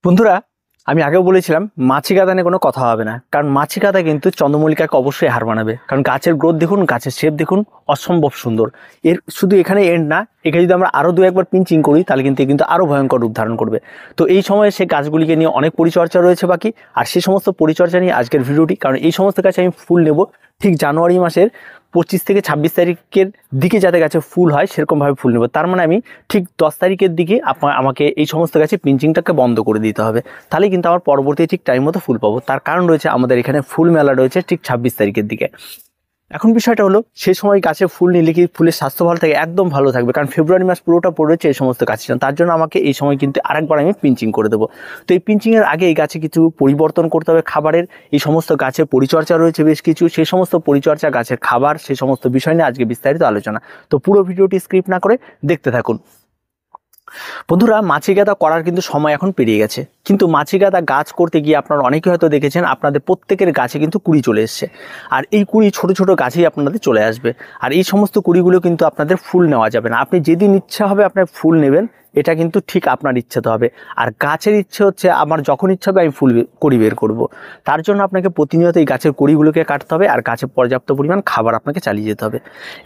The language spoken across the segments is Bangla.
বন্ধুরা, আমি আগেও বলেছিলাম মাছি কাদা নিয়ে কোনো কথা হবে না, কারণ মাছি কাদা কিন্তু চন্দ্রমল্লিকাকে অবশ্যই হার মানাবে। কারণ গাছের গ্রোথ দেখুন, গাছের শেপ দেখুন, অসম্ভব সুন্দর। এর শুধু এখানে এন্ড না, এখানে যদি আমরা আরও দু একবার পিঞ্চিং করি তাহলে কিন্তু আরও ভয়ঙ্কর রূপ ধারণ করবে। তো এই সময়ে সে গাছগুলিকে নিয়ে অনেক পরিচর্যা রয়েছে বাকি, আর সেই সমস্ত পরিচর্যা নিয়ে আজকের ভিডিওটি। কারণ এই সমস্ত গাছে আমি ফুল নেব ঠিক জানুয়ারি মাসের 25 থেকে 26 তারিখের দিকে, যাতে গাছে ফুল হয় সেরকমভাবে ফুল নেব। তার মানে আমি ঠিক 10 তারিখের দিকে আমাকে এই সমস্ত গাছে পিঞ্চিংটাকে বন্ধ করে দিতে হবে, তাহলে কিন্তু আমার পরবর্তী ঠিক টাইম মতো ফুল পাবো। তার কারণ রয়েছে, আমাদের এখানে ফুল মেলা রয়েছে ঠিক 26 তারিখের দিকে। এখন বিষয়টা হলো, সেই সময় গাছে ফুল নিলে কি ফুলের স্বাস্থ্য ভালো থাকে? একদম ভালো থাকবে, কারণ ফেব্রুয়ারি মাস পুরোটা পড়েছে এই সমস্ত গাছের জন্য। তার জন্য আমাকে এই সময় কিন্তু আরেকবার আমি পিঞ্চিং করে দেবো। তো এই পিঞ্চিংয়ের আগে এই গাছে কিছু পরিবর্তন করতে হবে খাবারের। এই সমস্ত গাছের পরিচর্যা রয়েছে বেশ কিছু, সেই সমস্ত পরিচর্যা, গাছের খাবার, সেই সমস্ত বিষয় নিয়ে আজকে বিস্তারিত আলোচনা। তো পুরো ভিডিওটি স্ক্রিপ্ট না করে দেখতে থাকুন। বন্ধুরা, মাছি গাদা করার কিন্তু সময় এখন পেরিয়ে গেছে, কিন্তু মাছি গাদা গাছ করতে গিয়ে আপনারা অনেকে হয়তো দেখেছেন আপনাদের প্রত্যেকের গাছে কিন্তু কুড়ি চলে এসছে। আর এই কুড়ি ছোট ছোট গাছেই আপনাদের চলে আসবে। আর এই সমস্ত কুড়িগুলো কিন্তু আপনাদের ফুল নেওয়া যাবে না। আপনি যেদিন ইচ্ছা হবে আপনার ফুল নেবেন, এটা কিন্তু ঠিক আপনার ইচ্ছাতে হবে। আর গাছের ইচ্ছে হচ্ছে আমার যখন ইচ্ছা হবে আমি কড়ি বের করব। তার জন্য আপনাকে প্রতিনিয়ত এই গাছের কড়িগুলোকে কাটতে হবে, আর গাছে পর্যাপ্ত পরিমাণ খাবার আপনাকে চালিয়ে যেতে হবে।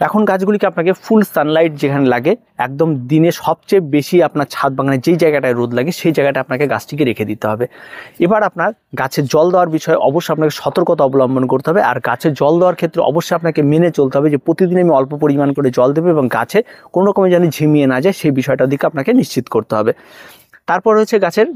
এখন গাছগুলিকে আপনাকে ফুল সানলাইট যেখানে লাগে, একদম দিনে সবচেয়ে বেশি আপনার ছাদ বাগানে যেই জায়গাটায় রোদ লাগে সেই জায়গাটা আপনাকে গাছটিকে রেখে দিতে হবে। এবার আপনার গাছের জল দেওয়ার বিষয়ে অবশ্যই আপনাকে সতর্কতা অবলম্বন করতে হবে। আর গাছের জল দেওয়ার ক্ষেত্রে অবশ্যই আপনাকে মেনে চলতে হবে যে প্রতিদিন আমি অল্প পরিমাণ করে জল দেবো, এবং গাছে কোনো রকমে যেন ঝিমিয়ে না যায় সেই বিষয়টার দিকে আপনাকে নিশ্চিত করতে হবে। তারপর হচ্ছে গাছের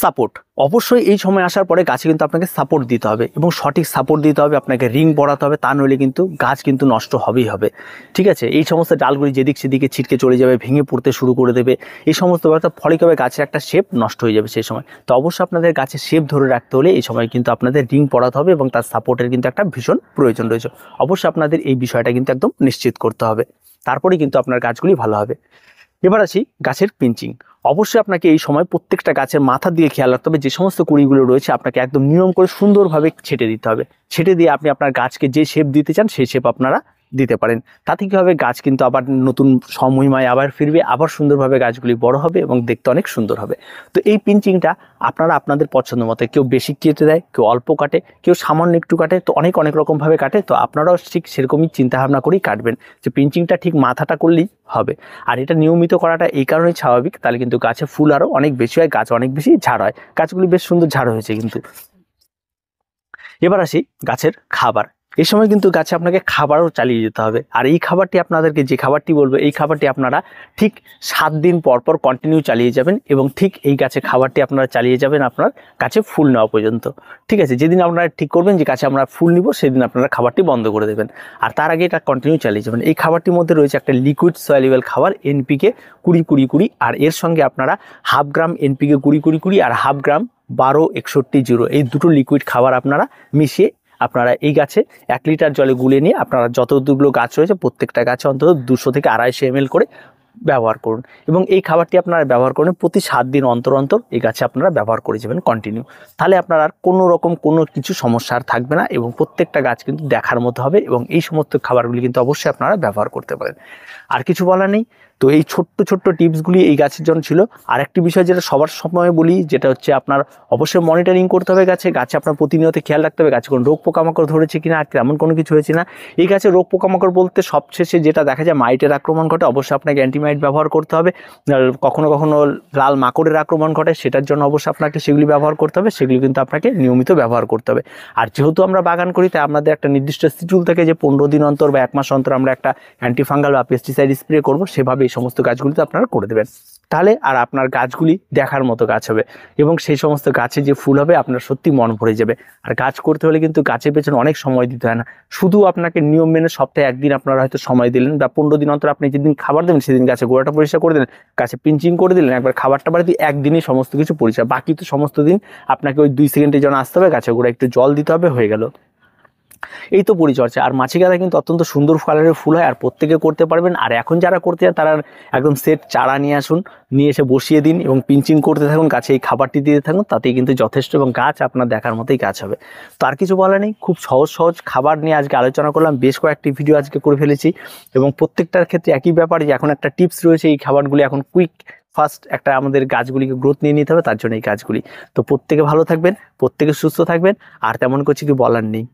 সাপোর্ট। অবশ্যই এই সময় আসার পরে গাছে কিন্তু আপনাকে সাপোর্ট দিতে হবে, এবং সঠিক সাপোর্ট দিতে হবে, আপনাকে রিং পড়াতে হবে। তা নইলে কিন্তু গাছ কিন্তু নষ্ট হবেই হবে। ঠিক আছে, এই সমস্ত ডালগুলি যেদিক সেদিকে ছিটকে চলে যাবে, ভেঙে পড়তে শুরু করে দেবে, এই সমস্ত ব্যাপারটা ফলে কবে গাছের একটা শেপ নষ্ট হয়ে যাবে সেই সময়। তো অবশ্যই আপনাদের গাছের শেপ ধরে রাখতে হলে এই সময় কিন্তু আপনাদের রিং পড়াতে হবে, এবং তার সাপোর্টের কিন্তু একটা ভীষণ প্রয়োজন রয়েছে। অবশ্যই আপনাদের এই বিষয়টা কিন্তু একদম নিশ্চিত করতে হবে, তারপরেই কিন্তু আপনার গাছগুলি ভালো হবে। এবার আসি গাছের পিঞ্চিং। অবশ্যই আপনাকে এই সময় প্রত্যেকটা গাছের মাথার দিকে খেয়াল রাখতে হবে, যে সমস্ত কুড়িগুলো রয়েছে আপনাকে একদম নিয়ম করে সুন্দরভাবে ছেটে দিতে হবে। ছেটে দিয়ে আপনি আপনার গাছকে যে শেপ দিতে চান সেই শেপ আপনারা দিতে পারেন। তাতে কী হবে, গাছ কিন্তু আবার নতুন সময়ময় আবার ফিরবে, আবার সুন্দরভাবে গাছগুলি বড় হবে এবং দেখতে অনেক সুন্দর হবে। তো এই পিঞ্চিংটা আপনারা আপনাদের পছন্দ মতো, কেউ বেশি কেটে দেয়, কেউ অল্প কাটে, কেউ সামান্য একটু কাটে, তো অনেক রকমভাবে কাটে। তো আপনারাও ঠিক সেরকমই চিন্তাভাবনা করেই কাটবেন, যে পিঞ্চিংটা ঠিক মাথাটা করলেই হবে। আর এটা নিয়মিত করাটা এই কারণেই স্বাভাবিক, তাহলে কিন্তু গাছে ফুল আরও অনেক বেশি হয়, গাছ অনেক বেশি ঝাড় হয়। গাছগুলি বেশ সুন্দর ঝাড় হয়েছে কিন্তু। এবার আসি গাছের খাবার। এই সময় কিন্তু গাছে আপনাকে খাবারও চালিয়ে যেতে হবে। আর এই খাবারটি আপনাদেরকে, যে খাবারটি বলবো, এই খাবারটি আপনারা ঠিক 7 দিন পর পর কন্টিনিউ চালিয়ে যাবেন, এবং ঠিক এই গাছে খাবারটি আপনারা চালিয়ে যাবেন আপনার গাছে ফুল নেওয়া পর্যন্ত। ঠিক আছে, যেদিন আপনারা ঠিক করবেন যে গাছে আমরা ফুল নিব, সেদিন আপনারা খাবারটি বন্ধ করে দেবেন, আর তার আগে এটা কন্টিনিউ চালিয়ে যাবেন। এই খাবারটির মধ্যে রয়েছে একটা লিকুইড সয়েলেবল খাবার NPK 20-20-20, আর এর সঙ্গে আপনারা 1/2 গ্রাম NPK 20-20-20 আর 1/2 গ্রাম 12-61-0, এই দুটো লিকুইড খাবার আপনারা মিশিয়ে আপনারা এই গাছে 1 লিটার জলে গুলে নিয়ে আপনারা যতগুলো গাছ রয়েছে প্রত্যেকটা গাছে অন্তত 200 থেকে 250 ml করে ব্যবহার করুন। এবং এই খাবারটি আপনারা ব্যবহার করুন প্রতি 7 দিন অন্তর অন্তর এই গাছে আপনারা ব্যবহার করে যাবেন কন্টিনিউ। তাহলে আপনার আর কোনো রকম কোনো কিছু সমস্যা আর থাকবে না, এবং প্রত্যেকটা গাছ কিন্তু দেখার মতো হবে। এবং এই সমস্ত খাবারগুলি কিন্তু অবশ্যই আপনারা ব্যবহার করতে পারেন। আর কিছু বলার নেই। তো এই ছোট্ট টিপসগুলি এই গাছের জন্য ছিল। আর একটি বিষয় যেটা সবার সময় বলি, যেটা হচ্ছে আপনার অবশ্যই মনিটরিং করতে হবে গাছে আপনার প্রতিনিয়ত খেয়াল রাখতে হবে গাছে কোনো রোগ পোকামাকড় ধরেছে কিনা, আর তেমন কোনো কিছু হয়েছে না। এই গাছে রোগ পোকামাকড় বলতে সবশেষে যেটা দেখা যায় মাইটের আক্রমণ ঘটে, অবশ্যই আপনাকে অ্যান্টিমাইট ব্যবহার করতে হবে। কখনো লাল মাকড়ের আক্রমণ ঘটে, সেটার জন্য অবশ্যই আপনাকে সেগুলি ব্যবহার করতে হবে, সেগুলি কিন্তু আপনাকে নিয়মিত ব্যবহার করতে হবে। আর যেহেতু আমরা বাগান করি, তাই আমাদের একটা নির্দিষ্ট শিডিউল থাকে যে 15 দিন অন্তর বা 1 মাস অন্তর আমরা একটা অ্যান্টিফাঙ্গাল বা পেস্টিসাইড স্প্রে করবো। সেভাবে এই সমস্ত গাছগুলিতে আপনারা করে দেবেন, তাহলে আর আপনার গাছগুলি দেখার মতো গাছ হবে, এবং সেই সমস্ত গাছে যে ফুল হবে আপনার সত্যি মন ভরে যাবে। আর গাছ করতে হলে কিন্তু গাছের পেছনে অনেক সময় দিতে হয় না, শুধু আপনাকে নিয়ম মেনে সপ্তাহে 1 দিন আপনারা হয়তো সময় দিলেন, বা 15 দিন অন্তর আপনি যেদিন খাবার দেবেন সেদিন গাছে গোড়াটা পরিষ্কার করে দিলেন, গাছে পিঞ্চিং করে দিলেন, একবার খাবারটা বাড়ি দিয়ে 1 দিনই সমস্ত কিছু পরিষ্কার। বাকি তো সমস্ত দিন আপনাকে ওই 2 সেকেন্ডের জন্য আসতে হবে, গাছে গোড়া একটু জল দিতে হবে, হয়ে গেল। এই তো পরিচর্যা। আর মাছি কাদা কিন্তু অত্যন্ত সুন্দর কালারের ফুল হয়, আর প্রত্যেকে করতে পারবেন। আর এখন যারা করতে চান তারা একদম সেট চারা নিয়ে আসুন, নিয়ে এসে বসিয়ে দিন এবং পিঞ্চিং করতে থাকুন, গাছে এই খাবারটি দিতে থাকুন, তাতেই কিন্তু যথেষ্ট, এবং গাছ আপনার দেখার মতোই গাছ হবে। তো আর কিছু বলা নেই, খুব সহজ খাবার নিয়ে আজকে আলোচনা করলাম, বেশ কয়েকটি ভিডিও আজকে করে ফেলেছি, এবং প্রত্যেকটার ক্ষেত্রে একই ব্যাপার, যে এখন একটা টিপস রয়েছে, এই খাবারগুলি এখন কুইক ফার্স্ট একটা আমাদের গাছগুলিকে গ্রোথ নিয়ে নিতে হবে, তার জন্য এই গাছগুলি। তো প্রত্যেকে ভালো থাকবেন, প্রত্যেকে সুস্থ থাকবেন, আর তেমন কিছু কি বলার নেই।